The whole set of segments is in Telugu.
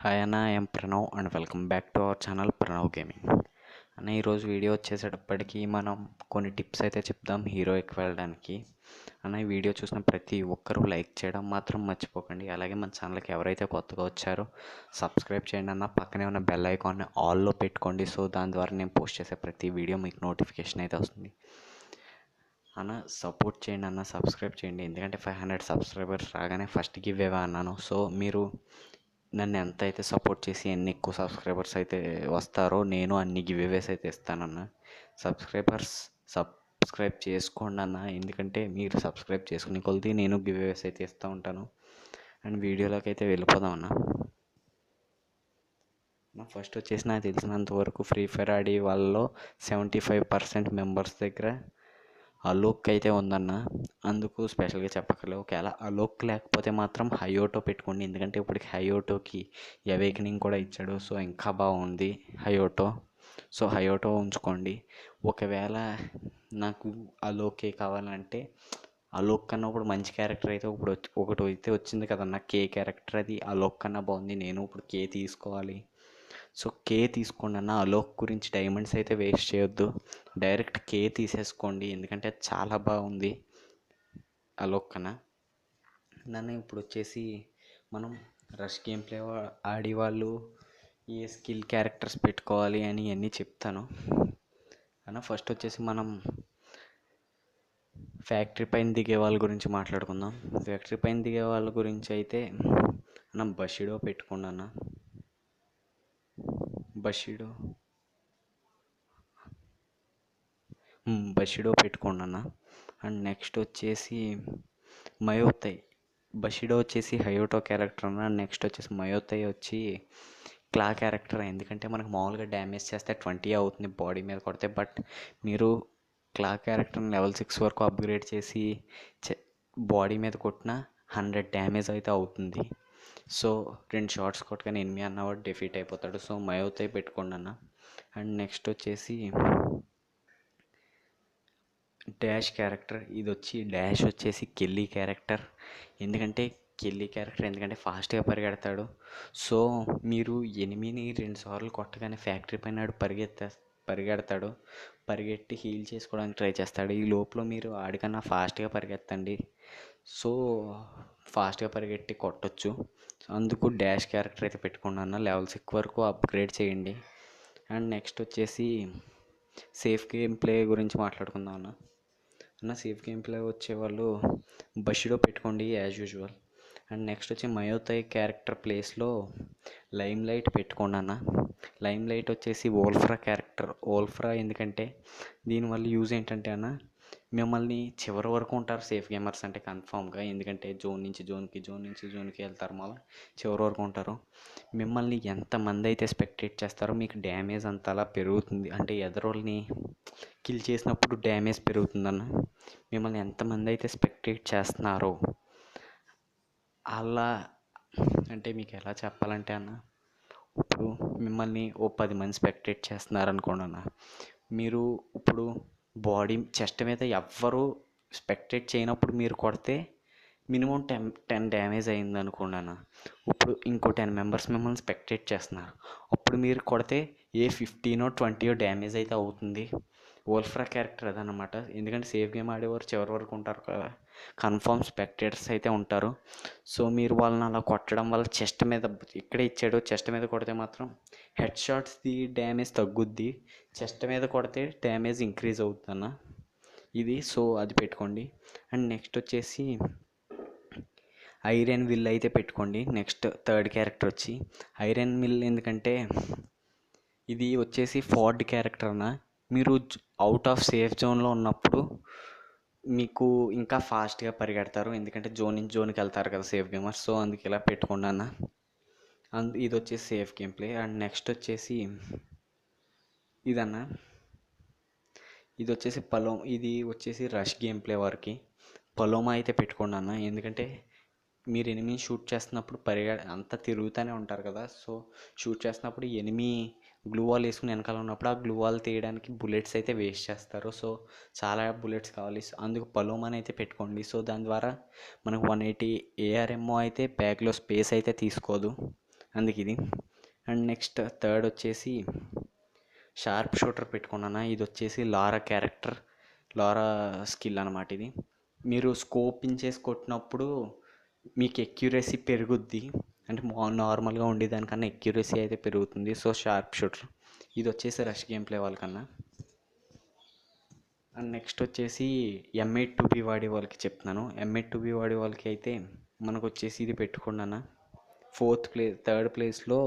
హాయ్ అన్న, I'm Pranav and welcome back to our channel Pranav gaming. అన్న ఈరోజు వీడియో వచ్చేసేటప్పటికి మనం కొన్ని టిప్స్ అయితే చెప్దాం హీరోకి వెళ్ళడానికి. అన్న ఈ వీడియో చూసిన ప్రతి ఒక్కరూ లైక్ చేయడం మాత్రం మర్చిపోకండి. అలాగే మన ఛానల్కి ఎవరైతే కొత్తగా వచ్చారో సబ్స్క్రైబ్ చేయండి అన్న. పక్కనే ఉన్న బెల్ ఐకాన్ని ఆల్లో పెట్టుకోండి. సో దాని ద్వారా నేను పోస్ట్ చేసే ప్రతి వీడియో మీకు నోటిఫికేషన్ అయితే వస్తుంది. అన్న సపోర్ట్ చేయండి అన్న, సబ్స్క్రైబ్ చేయండి. ఎందుకంటే 500 సబ్స్క్రైబర్స్ రాగానే ఫస్ట్ గివ్ అవే అన్నాను. సో మీరు నన్ను ఎంత అయితే సపోర్ట్ చేసి ఎన్ని ఎక్కువ సబ్స్క్రైబర్స్ అయితే వస్తారో నేను అన్ని గివ్ అవేస్ అయితే ఇస్తానన్న. సబ్స్క్రైబ్ చేసుకోండి అన్న. ఎందుకంటే మీరు సబ్స్క్రైబ్ చేసుకునే కొలది నేను గివ్ అవేస్ అయితే ఇస్తూ ఉంటాను. అండ్ వీడియోలోకి అయితే వెళ్ళిపోదాం అన్న. ఫస్ట్ వచ్చేసి నాకు తెలిసినంత వరకు ఫ్రీ ఫైర్ ఆడే వాళ్ళలో 75% మెంబర్స్ దగ్గర అలోక్ అయితే ఉందన్న. అందుకు స్పెషల్గా చెప్పక్కర్లేదు. ఒకవేళ అలోక్ లేకపోతే మాత్రం హయోటో పెట్టుకోండి. ఎందుకంటే ఇప్పటికి హయోటోకి అవేకనింగ్ కూడా ఇచ్చాడు. సో ఇంకా బాగుంది హయోటో. సో హయోటో ఉంచుకోండి. ఒకవేళ నాకు అలోకే కావాలంటే అలోక్ కన్నా ఇప్పుడు మంచి క్యారెక్టర్ అయితే ఇప్పుడు ఒకటి అయితే వచ్చింది కదన్న, కే క్యారెక్టర్. అది అలోక్ కన్నా బాగుంది. నేను ఇప్పుడు కే తీసుకోవాలి. సో కే తీసుకోండి అన్న. అలోక్ గురించి డైమండ్స్ అయితే వేస్ట్ చేయొద్దు, డైరెక్ట్ కే తీసేసుకోండి. ఎందుకంటే చాలా బాగుంది అలోక్ కన్నా. నన్ను ఇప్పుడు వచ్చేసి మనం రష్ గేమ్ ప్లే ఆడేవాళ్ళు ఏ స్కిల్ క్యారెక్టర్స్ పెట్టుకోవాలి అని అన్నీ చెప్తాను అన్న. ఫస్ట్ వచ్చేసి మనం ఫ్యాక్టరీ పైన దిగే వాళ్ళ గురించి మాట్లాడుకుందాం. ఫ్యాక్టరీ పైన దిగే వాళ్ళ గురించి అయితే మనం బషిడో పెట్టుకోండి అన్న. బషిడో పెట్టుకోండి అన్న. అండ్ నెక్స్ట్ వచ్చేసి మయోతై. బషిడో వచ్చేసి హయోటో క్యారెక్టర్ అన్న. నెక్స్ట్ వచ్చేసి మయోతై వచ్చి క్లా క్యారెక్టర్. ఎందుకంటే మనకు మామూలుగా డ్యామేజ్ చేస్తే 20 అవుతుంది బాడీ మీద కొడితే. బట్ మీరు క్లా క్యారెక్టర్ని లెవెల్ 6 వరకు అప్గ్రేడ్ చేసి బాడీ మీద కొట్టిన 100 డ్యామేజ్ అయితే అవుతుంది. సో 2 షాట్స్ కొట్టగానే ఎనిమి అన్నవాడు డెఫీట్ అయిపోతాడు. సో మయోతై పెట్టుకోండి అన్న. అండ్ నెక్స్ట్ వచ్చేసి డాష్ క్యారెక్టర్. డాష్ వచ్చేసి కెల్లీ క్యారెక్టర్. ఎందుకంటే ఫాస్ట్గా పరిగెడతాడు. సో మీరు ఎనిమిని 2 సార్లు కొట్టగానే ఫ్యాక్టరీ పైన పరిగెడతాడు. పరిగెట్టి హీల్ చేసుకోవడానికి ట్రై చేస్తాడు. ఈ లోపల మీరు ఆడికన్నా ఫాస్ట్గా పరిగెత్తండి. సో ఫాస్ట్గా పరిగెట్టి కొట్టచ్చు. అందుకు డాష్ క్యారెక్టర్ అయితే పెట్టుకున్నాను. లెవెల్ 6 వరకు అప్గ్రేడ్ చేయండి. అండ్ నెక్స్ట్ వచ్చేసి సేఫ్ గేమ్ ప్లే గురించి మాట్లాడుకుందాం అన్న. సేఫ్ గేమ్ ప్లే వచ్చేవాళ్ళు బషిడో పెట్టుకోండి యాజ్ యూజువల్. అండ్ నెక్స్ట్ వచ్చి మయోతై క్యారెక్టర్ ప్లేస్లో లైమ్ లైట్ పెట్టుకోండి అన్న. లైమ్ లైట్ వచ్చేసి వోల్ఫ్రా క్యారెక్టర్. వోల్ఫ్రా ఎందుకంటే దీనివల్ల యూజ్ ఏంటంటే అన్న, మిమ్మల్ని చివరి వరకు ఉంటారు సేఫ్ గేమర్స్ అంటే కన్ఫామ్గా. ఎందుకంటే జోన్ నుంచి జోన్కి వెళ్తారు, మళ్ళీ చివరి వరకు ఉంటారు. మిమ్మల్ని ఎంతమంది అయితే స్పెక్టేట్ చేస్తారో మీకు డ్యామేజ్ అంతలా పెరుగుతుంది. అంటే ఎదరోళ్ళని కిల్ చేసినప్పుడు డ్యామేజ్ పెరుగుతుందన్న. మిమ్మల్ని ఎంతమంది అయితే స్పెక్టేట్ చేస్తున్నారో అలా, అంటే మీకు ఎలా చెప్పాలంటే అన్న, ఇప్పుడు మిమ్మల్ని 10 మంది స్పెక్టేట్ చేస్తున్నారు అనుకోండి అన్న. మీరు ఇప్పుడు బాడీ చెస్ట్ మీద ఎవ్వరు స్పెక్టేట్ చేయనప్పుడు మీరు కొడితే మినిమం 10 డ్యామేజ్ అయింది అనుకోండి అన్న. ఇప్పుడు ఇంకో 10 మెంబర్స్ మిమ్మల్ని స్పెక్టేట్ చేస్తున్నారు. అప్పుడు మీరు కొడితే 15 20 డ్యామేజ్ అయితే అవుతుంది. వోల్ఫ్రా క్యారెక్టర్ అదనమాట. ఎందుకంటే సేఫ్ గేమ్ ఆడేవారు చివరి వరకు ఉంటారు కదా, కన్ఫర్మ్ స్పెక్టేటర్స్ అయితే ఉంటారు. సో మీరు వాళ్ళని అలా కొట్టడం వల్ల చెస్ట్ మీద ఇక్కడే ఇచ్చాడు, చెస్ట్ మీద కొడితే మాత్రం హెడ్ షాట్స్ది డ్యామేజ్ తగ్గుద్ది, చెస్ట్ మీద కొడితే డ్యామేజ్ ఇంక్రీజ్ అవుతుంది అన్న. ఇది సో అది పెట్టుకోండి. అండ్ నెక్స్ట్ వచ్చేసి ఐరన్ విల్ అయితే పెట్టుకోండి. నెక్స్ట్ థర్డ్ క్యారెక్టర్ వచ్చి ఐరన్ మిల్. ఎందుకంటే ఇది వచ్చేసి ఫోర్డ్ క్యారెక్టర్ అన్న. మీరు అవుట్ ఆఫ్ సేఫ్ జోన్లో ఉన్నప్పుడు మీకు ఇంకా ఫాస్ట్గా పరిగెడతారు. ఎందుకంటే జోన్ నుంచి జోన్కి వెళ్తారు కదా సేఫ్ గేమర్స్. సో అందుకు ఇలా పెట్టుకోండి అన్న. ఇది వచ్చేసి safe game play. And next వచ్చేసి ఇదన్న, ఇది వచ్చేసి ఇది వచ్చేసి రష్ గేమ్ ప్లే వారికి పలోమా అయితే పెట్టుకోండి అన్న. ఎందుకంటే మీరు ఎనిమిని షూట్ చేస్తున్నప్పుడు అంతా తిరుగుతూనే ఉంటారు కదా. సో షూట్ చేస్తున్నప్పుడు ఎనిమి గ్లూ వాల్ వేసుకుని వెనకాల ఉన్నప్పుడు ఆ గ్లూ వాల్ తీయడానికి బుల్లెట్స్ అయితే వేస్ట్ చేస్తారు. సో చాలా బుల్లెట్స్ కావాలి. అందుకు పలోమాని అయితే పెట్టుకోండి. సో దాని ద్వారా మనకు 180 ARMO అయితే బ్యాగ్లో స్పేస్ అయితే తీసుకోదు. అందుకు ఇది. అండ్ నెక్స్ట్ థర్డ్ వచ్చేసి షార్ప్ షూటర్ పెట్టుకున్నాను. ఇది వచ్చేసి లారా స్కిల్ అనమాట. ఇది మీరు స్కోప్ ఇంచేసి కొట్టినప్పుడు మీకు ఎక్యురసీ పెరుగుద్ది, అంటే నార్మల్గా ఉండేదానికన్నా ఎక్యురసీ అయితే పెరుగుతుంది. సో షార్ప్ షూటర్ ఇది వచ్చేసి రష్ గేమ్ ప్లే వాళ్ళకన్నా. అండ్ నెక్స్ట్ వచ్చేసి M8 2B వాడే వాళ్ళకి చెప్తున్నాను. M8 2B వాడే వాళ్ళకి అయితే మనకు వచ్చేసి ఇది పెట్టుకున్నాను. థర్డ్ ప్లేస్లో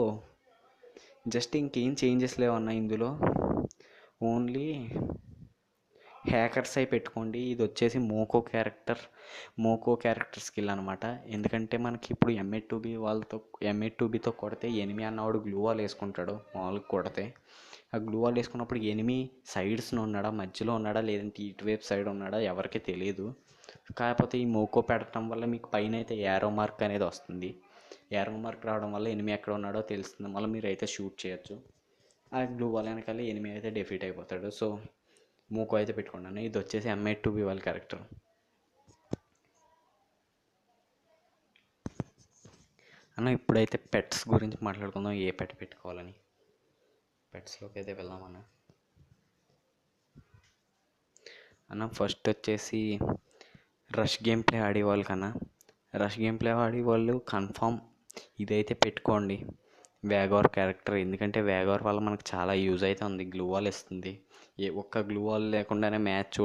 జస్ట్ ఇంకేం చేంజెస్ లేవన్నా ఇందులో, ఓన్లీ హ్యాకర్స్ అయి పెట్టుకోండి. ఇది వచ్చేసి మోకో క్యారెక్టర్ స్కిల్ అనమాట. ఎందుకంటే మనకి ఇప్పుడు M8 2Bతో కొడితే ఎనిమి అన్నవాడు గ్లూ వాల్ వేసుకుంటాడు. మామూలుగా కొడితే ఆ గ్లూ వాల్ వేసుకున్నప్పుడు ఎనిమి సైడ్స్లో ఉన్నాడా, మధ్యలో ఉన్నాడా, లేదంటే ఇటువైపు సైడ్ ఉన్నాడా ఎవరికీ తెలియదు. కాకపోతే ఈ మోకో పెట్టడం వల్ల మీకు పైన అయితే యారో మార్క్ అనేది వస్తుంది. యారో మార్క్ రావడం వల్ల ఎనిమి ఎక్కడ ఉన్నాడో తెలుస్తుంది. మళ్ళీ మీరు అయితే షూట్ చేయొచ్చు. ఆ గ్లూ వాల్ వెనకాల ఎనిమి అయితే డెఫీట్ అయిపోతాడు. సో మూకో అయితే పెట్టుకున్నాను. ఇది వచ్చేసి M8 2B వాళ్ళ క్యారెక్టర్. అన్న ఇప్పుడైతే పెట్స్ గురించి మాట్లాడుకుందాం, ఏ పెట్ పెట్టుకోవాలని. పెట్స్లోకి అయితే వెళ్దామన్న. అన్న ఫస్ట్ వచ్చేసి రష్ గేమ్ ప్లే ఆడేవాళ్ళు కన్నా, రష్ గేమ్ ప్లే ఆడేవాళ్ళు కన్ఫామ్ ఇదైతే పెట్టుకోండి, వ్యాగోర్ క్యారెక్టర్. ఎందుకంటే వ్యాగోర్ వల్ల మనకు చాలా యూజ్ అయితే ఉంది. గ్లూ వాల్ ఇస్తుంది. ఒక్క గ్లూ వాల్ లేకుండానే మ్యాచ్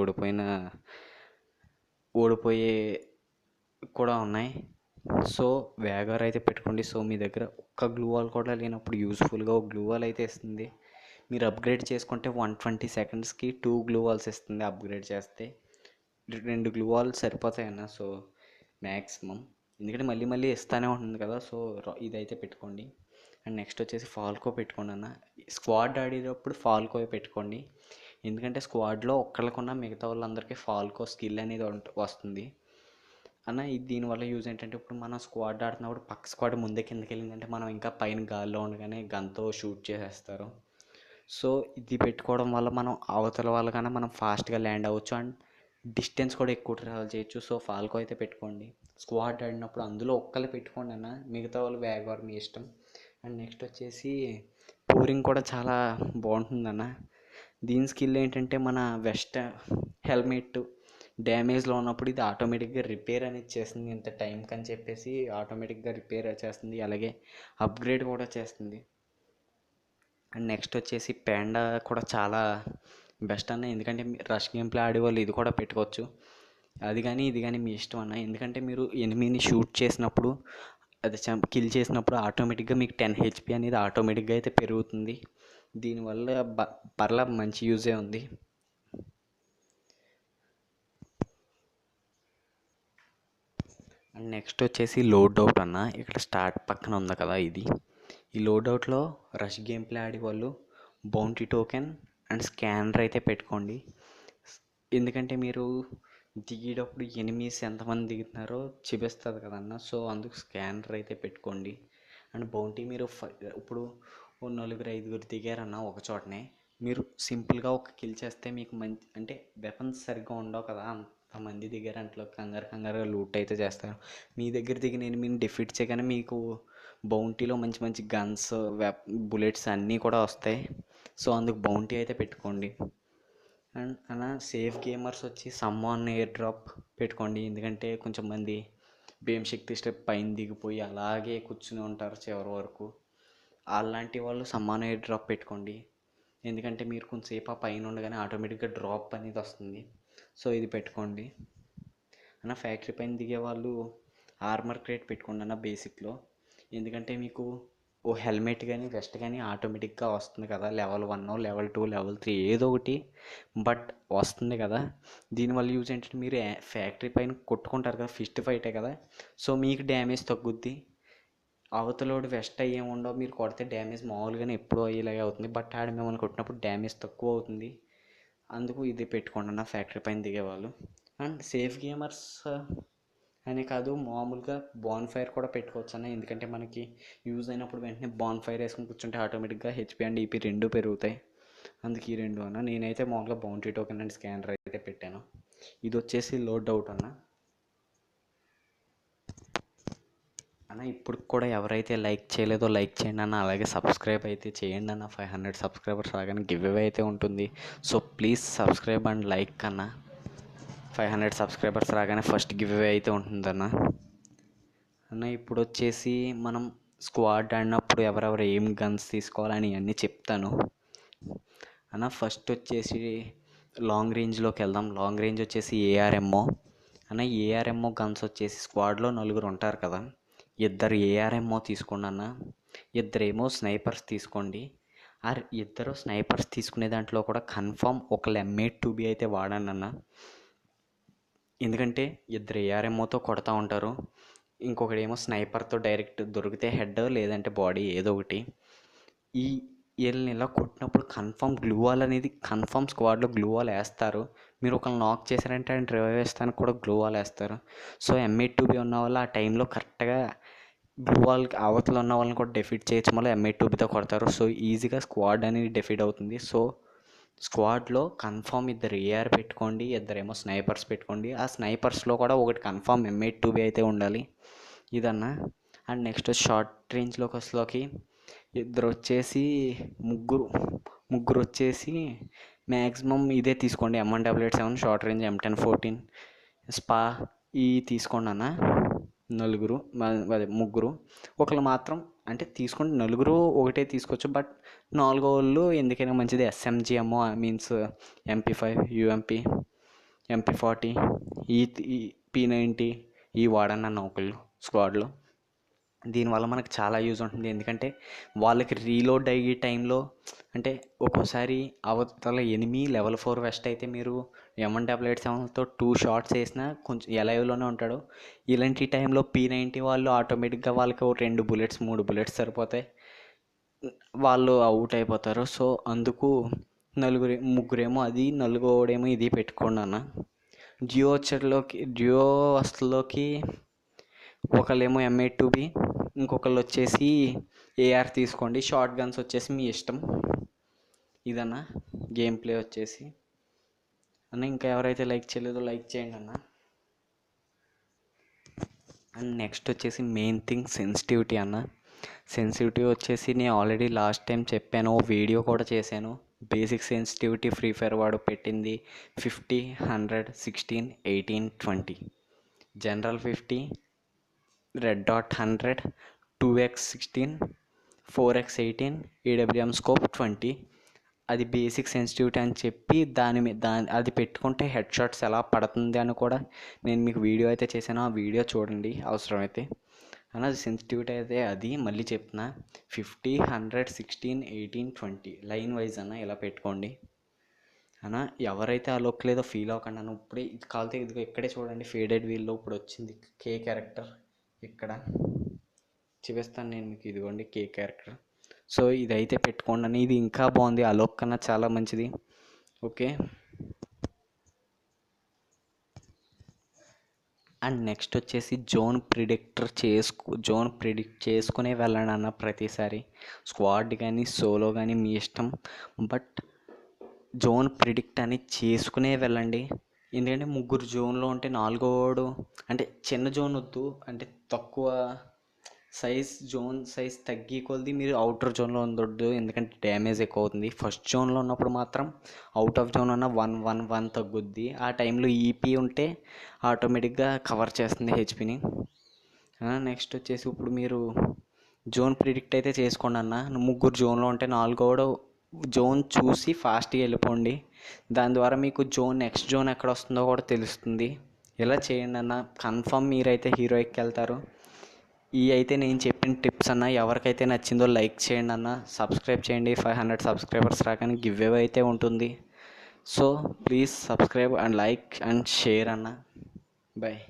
ఓడిపోయే కూడా ఉన్నాయి. సో వ్యాగోర్ అయితే పెట్టుకోండి. సో మీ దగ్గర ఒక్క గ్లూ వాల్ కూడా లేనప్పుడు యూస్ఫుల్గా ఒక గ్లూ వాల్ అయితే ఇస్తుంది. మీరు అప్గ్రేడ్ చేసుకుంటే 120 సెకండ్స్కి 2 గ్లూ వాల్స్ ఇస్తుంది. అప్గ్రేడ్ చేస్తే 2 గ్లూ వాల్స్ సరిపోతాయన్న. సో మ్యాక్సిమం, ఎందుకంటే మళ్ళీ మళ్ళీ ఇస్తూనే ఉంటుంది కదా. సో ఇదైతే పెట్టుకోండి. అండ్ నెక్స్ట్ వచ్చేసి ఫాల్కో పెట్టుకోండి అన్న. స్క్వాడ్ ఆడేటప్పుడు ఫాల్కో పెట్టుకోండి. ఎందుకంటే స్క్వాడ్లో ఒక్కళ్ళకున్న మిగతా వాళ్ళందరికీ ఫాల్కో స్కిల్ అనేది వస్తుంది అన్న. ఇది దీనివల్ల యూజ్ ఏంటంటే, ఇప్పుడు మనం స్క్వాడ్ ఆడుతున్నప్పుడు పక్క స్క్వాడ్ ముందే కిందకి వెళ్ళిందంటే మనం ఇంకా పైన గాల్లో ఉండగానే గన్తో షూట్ చేసేస్తారు. సో ఇది పెట్టుకోవడం వల్ల మనం అవతల వాళ్ళకన్నా మనం ఫాస్ట్గా ల్యాండ్ అవ్వచ్చు అండ్ డిస్టెన్స్ కూడా ఎక్కువ ట్రావెల్ చేయొచ్చు. సో ఫాల్కో అయితే పెట్టుకోండి. స్క్వాడ్ ఆడినప్పుడు అందులో ఒక్కళ్ళు పెట్టుకోండి అన్న, మిగతా వాళ్ళు వ్యాగోర్ మీ ఇష్టం. అండ్ నెక్స్ట్ వచ్చేసి పూరింగ్ కూడా చాలా బాగుంటుందన్న. దీని స్కిల్ ఏంటంటే మన హెల్మెట్ డ్యామేజ్లో ఉన్నప్పుడు ఇది ఆటోమేటిక్గా రిపేర్ అనేది చేస్తుంది. ఇంత టైంకి అని చెప్పేసి ఆటోమేటిక్గా రిపేర్ చేస్తుంది, అలాగే అప్గ్రేడ్ కూడా చేస్తుంది. అండ్ నెక్స్ట్ వచ్చేసి ప్యాండా కూడా చాలా బెస్ట్ అన్న. ఎందుకంటే రష్ గేమ్ ప్లే ఆడేవాళ్ళు ఇది కూడా పెట్టుకోవచ్చు. అది కానీ ఇది కానీ మీ ఇష్టం అన్న. ఎందుకంటే మీరు ఎనిమిని షూట్ చేసినప్పుడు, అది కిల్ చేసినప్పుడు ఆటోమేటిక్గా మీకు 10 HP అనేది ఆటోమేటిక్గా అయితే పెరుగుతుంది. దీనివల్ల పర్లా మంచి యూజే ఉంది. అండ్ నెక్స్ట్ వచ్చేసి లోడ్ అవుట్ అన్న. ఇక్కడ స్టార్ట్ పక్కన ఉంది కదా ఇది. ఈ లోడ్ అవుట్లో రష్ గేమ్ ప్లే ఆడేవాళ్ళు బౌంటీ టోకెన్ అండ్ స్కానర్ అయితే పెట్టుకోండి. ఎందుకంటే మీరు దిగేటప్పుడు ఎనిమీస్ ఎంతమంది దిగుతున్నారో చూపిస్తుంది కదన్న. సో అందుకు స్కానర్ అయితే పెట్టుకోండి. అండ్ బౌంటీ మీరు ఇప్పుడు 4-5 దిగారన్న ఒక చోటనే, మీరు సింపుల్గా ఒక కిల్ చేస్తే మీకు మంచి, అంటే వెపన్స్ సరిగ్గా ఉండవు కదా, అంతమంది దిగారు అంట్లో కంగారుగా లూట్ అయితే చేస్తారు. మీ దగ్గర దిగిన ఎనిమిని డిఫీట్ చేయగానే మీకు బౌంటీలో మంచి మంచి గన్స్, బుల్లెట్స్ అన్నీ కూడా వస్తాయి. సో అందుకు బౌంటీ అయితే పెట్టుకోండి. అండ్ అలా సేఫ్ గేమర్స్ వచ్చి సమ్మాన్ ఎయిర్ డ్రాప్ పెట్టుకోండి. ఎందుకంటే కొంచెం మంది భీమశక్తి స్టెప్ పైన దిగిపోయి అలాగే కూర్చుని ఉంటారు చివరి వరకు. అలాంటి వాళ్ళు సమ్మాన్ ఎయిర్ డ్రాప్ పెట్టుకోండి. ఎందుకంటే మీరు కొంచెంసేపు ఆ పైన ఉండగానే ఆటోమేటిక్గా డ్రాప్ అనేది వస్తుంది. సో ఇది పెట్టుకోండి అన్న. ఫ్యాక్టరీ పైన దిగే వాళ్ళు ఆర్మర్ క్రేట్ పెట్టుకోండి అన్న బేసిక్లో. ఎందుకంటే మీకు ఓ హెల్మెట్ కానీ వెస్ట్ కానీ ఆటోమేటిక్గా వస్తుంది కదా, లెవెల్ 1 లెవెల్ 2 లెవెల్ 3 ఏదో ఒకటి, బట్ వస్తుంది కదా. దీనివల్ల యూజ్ ఏంటంటే మీరు ఫ్యాక్టరీ పైన కొట్టుకుంటారు కదా, ఫిస్ట్ ఫైటే కదా. సో మీకు డ్యామేజ్ తగ్గుద్ది. అవతలోడు వెస్ట్ అయ్యేముండవు, మీరు కొడితే డ్యామేజ్ మామూలుగానే ఎప్పుడూ అయ్యేలాగే అవుతుంది. బట్ ఆడ మిమ్మల్ని కొట్టినప్పుడు డ్యామేజ్ తక్కువ అవుతుంది. అందుకు ఇది పెట్టుకోండి అన్న ఫ్యాక్టరీ పైన దిగేవాళ్ళు. అండ్ సేఫ్ గేమర్స్ అని కాదు, మామూలుగా బాన్ ఫైర్ కూడా పెట్టుకోవచ్చు అన్న. ఎందుకంటే మనకి యూజ్ అయినప్పుడు వెంటనే బాన్ ఫైర్ వేసుకుని కూర్చుంటే ఆటోమేటిక్గా HP అండ్ EP రెండు పెరుగుతాయి. అందుకు ఈ రెండు అన్న. నేనైతే మామూలుగా బౌంటీ టోకెన్ అండ్ స్కానర్ అయితే పెట్టాను. ఇది వచ్చేసి లోడ్ అవుట్ అన్న. అన్న ఇప్పుడు కూడా ఎవరైతే లైక్ చేయలేదో లైక్ చేయండి అన్న, అలాగే సబ్స్క్రైబ్ అయితే చేయండి అన్న. 500 సబ్స్క్రైబర్స్ రాగానే గివ్ అవే అయితే ఉంటుంది. So please subscribe and like అన్న. 500 సబ్స్క్రైబర్స్ రాగానే ఫస్ట్ గివ్ అవే అయితే ఉంటుందన్న. అన్న ఇప్పుడు వచ్చేసి మనం స్క్వాడ్ ఆడినప్పుడు ఎవరెవరు ఏం గన్స్ తీసుకోవాలని అన్నీ చెప్తాను అన్న. ఫస్ట్ వచ్చేసి లాంగ్ రేంజ్లోకి వెళ్దాం. లాంగ్ రేంజ్ వచ్చేసి ఏఆర్ఎంఓ అన్న. ఏఆర్ఎంఓ గన్స్ వచ్చేసి స్క్వాడ్లో 4 ఉంటారు కదా, 2 ఏఆర్ఎంఓ తీసుకోండి అన్న, 2 స్నైపర్స్ తీసుకోండి. ఆ 2 స్నైపర్స్ తీసుకునే దాంట్లో కూడా కన్ఫామ్ ఒకళ్ళు M8-2B అయితే వాడండి అన్న. ఎందుకంటే 2 ఏఆర్ఎంఓతో కొడతా ఉంటారు, ఇంకొకడేమో స్నైపర్తో డైరెక్ట్ దొరికితే హెడ్ లేదంటే బాడీ ఏదో ఒకటి. ఈ వీళ్ళని ఇలా కొట్టినప్పుడు గ్లూ వాల్ అనేది కన్ఫామ్ స్క్వాడ్లో గ్లూ వాల్ వేస్తారు. మీరు ఒకళ్ళు నాక్ చేశారంటే ఆయన రివైవ్ వేస్తానికి కూడా గ్లూ వాల్ వేస్తారు. సో M8-2B ఉన్న వాళ్ళు ఆ టైంలో కరెక్ట్గా గ్లూ వాల్కి అవతల ఉన్న వాళ్ళని కూడా డెఫీట్ చేయొచ్చు, మళ్ళీ M8-2Bతో కొడతారు. సో ఈజీగా స్క్వాడ్ అనేది డెఫీట్ అవుతుంది. సో స్క్వాడ్లో కన్ఫామ్ 2 ఏఆర్ పెట్టుకోండి, 2 స్నైపర్స్ పెట్టుకోండి. ఆ స్నైపర్స్లో కూడా ఒకటి కన్ఫామ్ M8-2B అయితే ఉండాలి. ఇదన్నా. అండ్ నెక్స్ట్ షార్ట్ రేంజ్లోకి వస్తలోకి వచ్చేసి ముగ్గురు వచ్చేసి మ్యాక్సిమం ఇదే తీసుకోండి. M1AA7 short range, M1014 spa తీసుకోండి అన్న. ముగ్గురు ఒకళ్ళు మాత్రం అంటే తీసుకోండి. 4 ఒకటే తీసుకోవచ్చు, బట్ 4వ వాళ్ళు ఎందుకైనా మంచిది SMGMO means MP5 UMP MP40 ఈ P90 వాడన్న ఒకళ్ళు స్క్వాడ్లో. దీనివల్ల మనకు చాలా యూజ్ ఉంటుంది. ఎందుకంటే వాళ్ళకి రీలోడ్ అయ్యే టైంలో అంటే ఒక్కోసారి అవతల ఎనిమి లెవెల్ 4 వెస్ట్ అయితే మీరు M1AA7తో 2 షాట్స్ వేసినా కొంచెం ఎలైవ్లోనే ఉంటాడు. ఇలాంటి టైంలో P90 వాళ్ళు ఆటోమేటిక్గా వాళ్ళకి 2 బుల్లెట్స్ 3 బుల్లెట్స్ సరిపోతాయి, వాళ్ళు అవుట్ అయిపోతారు. సో అందుకు ముగ్గురేమో అది, 4వడేమో ఇది పెట్టుకోండి అన్న. జియో వస్తులోకి ఒకళ్ళేమో M8-2B, ఇంకొకళ్ళు వచ్చేసి ఏఆర్ తీసుకోండి. షార్ట్ గన్స్ వచ్చేసి మీ ఇష్టం. ఇదన్నా గేమ్ ప్లే వచ్చేసి అన్న. ఇంకా ఎవరైతే లైక్ చేయలేదో లైక్ చేయండి అన్న. అండ్ నెక్స్ట్ వచ్చేసి మెయిన్ థింగ్ సెన్సిటివిటీ అన్న. సెన్సిటివిటీ వచ్చేసి నేను ఆల్రెడీ లాస్ట్ టైం చెప్పాను, వీడియో కూడా చేశాను. బేసిక్ సెన్సిటివిటీ ఫ్రీ ఫైర్ వాడు పెట్టింది 50, 100, 16, 18, 20. General 50, red dot 100, 2x16, 4x18, AWM scope 20. అది బేసిక్ సెన్సిటివిటీ అని చెప్పి అది పెట్టుకుంటే హెడ్ షాట్స్ ఎలా పడుతుంది అని కూడా నేను మీకు వీడియో అయితే చేశాను. ఆ వీడియో చూడండి అవసరమైతే అన్న. సెన్సిటివిటీ అయితే అది మళ్ళీ చెప్తున్నా, 50, 100, 16, 18, 20 లైన్ వైజ్ అన్న ఇలా పెట్టుకోండి అన్న. ఎవరైతే ఆ లుక్ లేదో ఫీల్ అవ్వకండి అన్న. ఇప్పుడే ఇది కాలితే ఇదిగో ఇక్కడే చూడండి, ఫేడెడ్ వీల్లో ఇప్పుడు వచ్చింది K క్యారెక్టర్. ఇక్కడ చూపిస్తాను నేను మీకు, ఇదిగోండి K క్యారెక్టర్. సో ఇదైతే పెట్టుకోండి అని. ఇది ఇంకా బాగుంది, ఆ లుక్ కన్నా చాలా మంచిది. ఓకే. అండ్ నెక్స్ట్ వచ్చేసి జోన్ ప్రిడిక్ట్ చేసుకునే వెళ్ళండి అన్న ప్రతిసారి. స్క్వాడ్ కానీ సోలో కానీ మీ ఇష్టం, బట్ జోన్ ప్రిడిక్ట్ అని చేసుకునే వెళ్ళండి. ఎందుకంటే 3 జోన్లో ఉంటే 4వడు అంటే చిన్న జోన్ వద్దు, అంటే తక్కువ జోన్ సైజ్ తగ్గి కొలది మీరు అవుటర్ జోన్లో ఉండొద్దు, ఎందుకంటే డ్యామేజ్ ఎక్కువ అవుతుంది. ఫస్ట్ జోన్లో ఉన్నప్పుడు మాత్రం అవుట్ ఆఫ్ జోన్ ఉన్న 1 తగ్గుద్ది. ఆ టైంలో ఈపీ ఉంటే ఆటోమేటిక్గా కవర్ చేస్తుంది హెచ్పిని. నెక్స్ట్ వచ్చేసి ఇప్పుడు మీరు జోన్ ప్రిడిక్ట్ అయితే చేసుకోండి అన్న. 3 జోన్లో ఉంటే 4వడు జోన్ చూసి ఫాస్ట్గా వెళ్ళిపోండి. దాని ద్వారా మీకు నెక్స్ట్ జోన్ ఎక్కడ వస్తుందో కూడా తెలుస్తుంది. ఇలా చేయండి అన్న, కన్ఫామ్ మీరైతే హీరోయిక్కి వెళ్తారు. అయితే నేను చెప్పిన టిప్స్ అన్న. ఎవరికైతే నచ్చిందో లైక్ చేయండి అన్న, సబ్స్క్రైబ్ చేయండి. 500 సబ్స్క్రైబర్స్ రాగానే గివ్ అవే అయితే ఉంటుంది. So please subscribe and like and share అన్న. బాయ్.